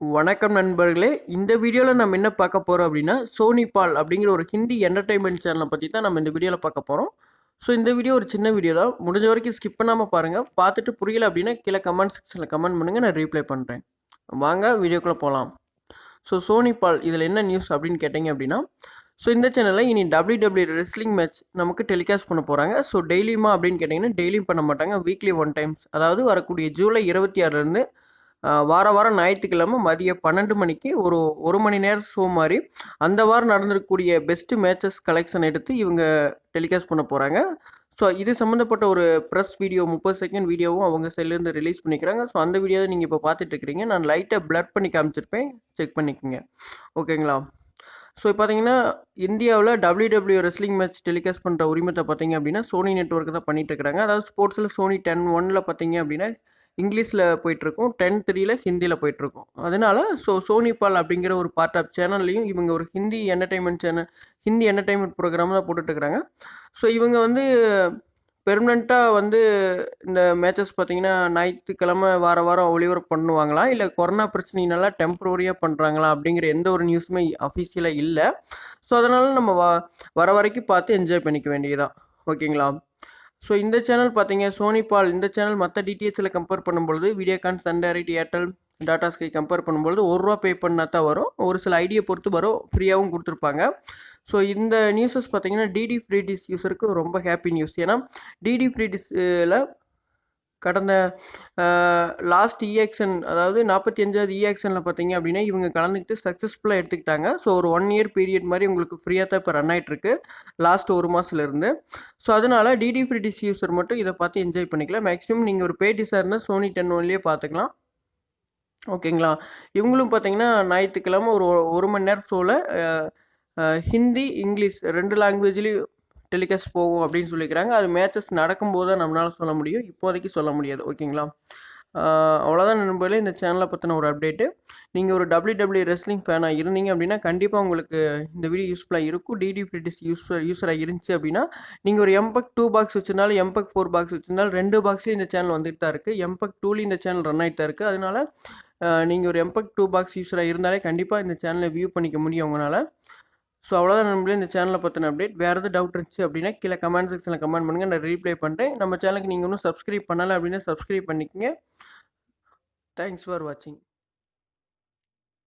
வணக்கம் நண்பர்களே. இந்த வீடியோல நம்ம என்ன பார்க்க போறோம் அப்படின்னா, சோனி பால் அப்படிங்கிற ஒரு ஹிந்தி என்டர்டெயின்மெண்ட் சேனலை பத்தி தான் நம்ம இந்த வீடியோல பார்க்க போறோம். ஸோ இந்த வீடியோ ஒரு சின்ன வீடியோ தான். முடிஞ்ச வரைக்கும் ஸ்கிப் பண்ணாம பாருங்க. பார்த்துட்டு புரியல அப்படின்னா கீழே கமெண்ட் செக்ஷன்ல கமெண்ட் பண்ணுங்க, நான் ரீப்ளை பண்றேன். வாங்க வீடியோக்குள்ள போலாம். ஸோ சோனி பால் இதில் என்ன நியூஸ் அப்படின்னு கேட்டீங்க அப்படின்னா, ஸோ இந்த சேனலில் இனி WWE ரெஸ்லிங் மேட்ச் நமக்கு டெலிகாஸ்ட் பண்ண போகிறாங்க. ஸோ டெய்லியுமா அப்படின்னு கேட்டிங்கன்னா டெய்லியும் பண்ண மாட்டாங்க, வீக்லி 1 டைம்ஸ். அதாவது வரக்கூடிய ஜூலை 26லேருந்து வார வாரம் ஞாயிற்றுக்கிழமை மதியம் 12 மணிக்கு ஒரு மணி நேரம் ஷோ மாதிரி அந்த வாரம் நடந்திருக்கக்கூடிய பெஸ்ட் மேட்சஸ் கலெக்ஷன் எடுத்து இவங்க டெலிகாஸ்ட் பண்ண போகிறாங்க. ஸோ இது சம்மந்தப்பட்ட ஒரு ப்ரெஸ் வீடியோ 30 செகண்ட் வீடியோவும் அவங்க சைட்லேருந்து ரிலீஸ் பண்ணிக்கிறாங்க. ஸோ அந்த வீடியோ தான் நீங்கள் இப்போ பார்த்துட்டு இருக்கிறீங்க. நான் லைட்டாக பிளர் பண்ணி காமிச்சிருப்பேன், செக் பண்ணிக்கோங்க. ஓகேங்களா? ஸோ இப்போ பார்த்தீங்கன்னா இந்தியாவில் WWE ரெஸ்லிங் மேட்ச் டெலிகாஸ்ட் பண்ணுற உரிமத்தை பார்த்தீங்க அப்படின்னா சோனி நெட்வொர்க் தான் பண்ணிட்டு இருக்கிறாங்க. அதாவது ஸ்போர்ட்ஸில் சோனி 10-1 பார்த்தீங்க அப்படின்னா இங்கிலீஷில் போயிட்டுருக்கும், 10-3 ஹிந்தியில் போயிட்டுருக்கும். அதனால சோனி பால் அப்படிங்கிற ஒரு பார்ட் ஆஃப் சேனல்லையும் இவங்க ஒரு Hindi entertainment channel, Hindi entertainment program தான் போட்டுட்ருக்குறாங்க. ஸோ இவங்க வந்து பெர்மனண்ட்டாக வந்து இந்த மேட்சஸ் பார்த்தீங்கன்னா ஞாயிற்றுக்கிழமை வார வாரம் ஒளிபரப்பு பண்ணுவாங்களா, இல்லை கொரோனா பிரச்சனைனால டெம்பரரியாக பண்ணுறாங்களா அப்படிங்கிற எந்த ஒரு நியூஸுமே அஃபிஷியலாக இல்லை. ஸோ அதனால் நம்ம வர வரைக்கும் பார்த்து என்ஜாய் பண்ணிக்க வேண்டியதுதான். ஓகேங்களா? ஸோ இந்த சேனல் பார்த்தீங்க சோனி பால், இந்த சேனல் மற்ற டிடிஹெச்சில் கம்பேர் பண்ணும்பொழுது Videocon, Sun Direct, Airtel, Tata Sky compare பண்ணும்பொழுது ₹1 பே பண்ணால் தான் வரும். ஒரு சில ஐடியை பொறுத்து வரும், ஃப்ரீயாகவும் கொடுத்துருப்பாங்க. ஸோ இந்த நியூஸஸ் பார்த்தீங்கன்னா டிடி ஃப்ரீ டிஷ் யூஸருக்கு ரொம்ப ஹாப்பி நியூஸ். ஏன்னா டிடி ஃப்ரீ டிஷ்ஷில் கடந்த லாஸ்ட் இஎக்ஷன், அதாவது 45வது இஎக்ஷனில் பார்த்தீங்க அப்படின்னா இவங்க கலந்துக்கிட்டு சக்ஸஸ்ஃபுல்லாக எடுத்துக்கிட்டாங்க. ஸோ ஒரு 1 இயர் பீரியட் மாதிரி உங்களுக்கு ஃப்ரீயாக தான் இப்போ ரன் ஆகிட்டுருக்கு லாஸ்ட் ஒரு மாதத்துலேருந்து. ஸோ அதனால் டிடி ஃப்ரீ டிஷ் யூஸர் மட்டும் இதை பார்த்து என்ஜாய் பண்ணிக்கலாம். மேக்ஸிமம் நீங்கள் ஒரு பே டிஷ்ஷாக இருந்தால் சோனி 10-1லேயே பார்த்துக்கலாம். ஓகேங்களா? இவங்களும் பார்த்தீங்கன்னா ஞாயிற்றுக்கிழமை ஒரு மணி நேரம் ஷோவில் ஹிந்தி, இங்கிலீஷ் 2 லாங்குவேஜ்லேயும் டெலிகாஸ்ட் போகும் அப்படின்னு சொல்லிக்கிறாங்க. அது மேட்சஸ் நடக்கும்போது தான் நம்மளால் சொல்ல முடியும், இப்போதைக்கு சொல்ல முடியாது. ஓகேங்களா? அவ்வளோதான் நண்பர்களே இந்த சேனலை பற்றின ஒரு அப்டேட்டு. நீங்கள் ஒரு WWE ரெஸ்லிங் ஃபேனாக இருந்தீங்க அப்படின்னா கண்டிப்பாக உங்களுக்கு இந்த வீடியோ யூஸ்ஃபுல்லாக இருக்கும். டிடி ஃப்ரீ டிஷ் யூஸராக இருந்துச்சு அப்படின்னா நீங்கள் ஒரு எம்பக் 2 பாக்ஸ் வச்சிருந்தாலும், எம்பக் 4 பாக்ஸ் வச்சிருந்தாலும் 2 பாக்ஸ்லேயும் இந்த சேனல் வந்துட்டு தான் இருக்குது. எம்பக் 2லேயும் இந்த சேனல் ரன் ஆகிட்டு தான் இருக்குது. அதனால நீங்கள் ஒரு எம்பக் 2 பாக்ஸ் யூஸராக இருந்தாலே கண்டிப்பாக இந்த சேனலை வியூ பண்ணிக்க முடியும் உங்களால். ஸோ அவ்வளோதான் நண்பர்களே இந்த சேனலை பற்றின அப்டேட். வேறு எதாவது டவுட் இருந்துச்சு அப்படின்னா கீழே கமெண்ட் செக்ஷனில் கமெண்ட் பண்ணுங்கள், நான் ரீப்ளை பண்ணுறேன். நம்ம சேனலுக்கு நீங்கள் இன்னும் சப்ஸ்கிரைப் பண்ணலை அப்படின்னா சப்ஸ்கிரைப் பண்ணிக்கங்க. தேங்க்ஸ் ஃபார் வாட்சிங்.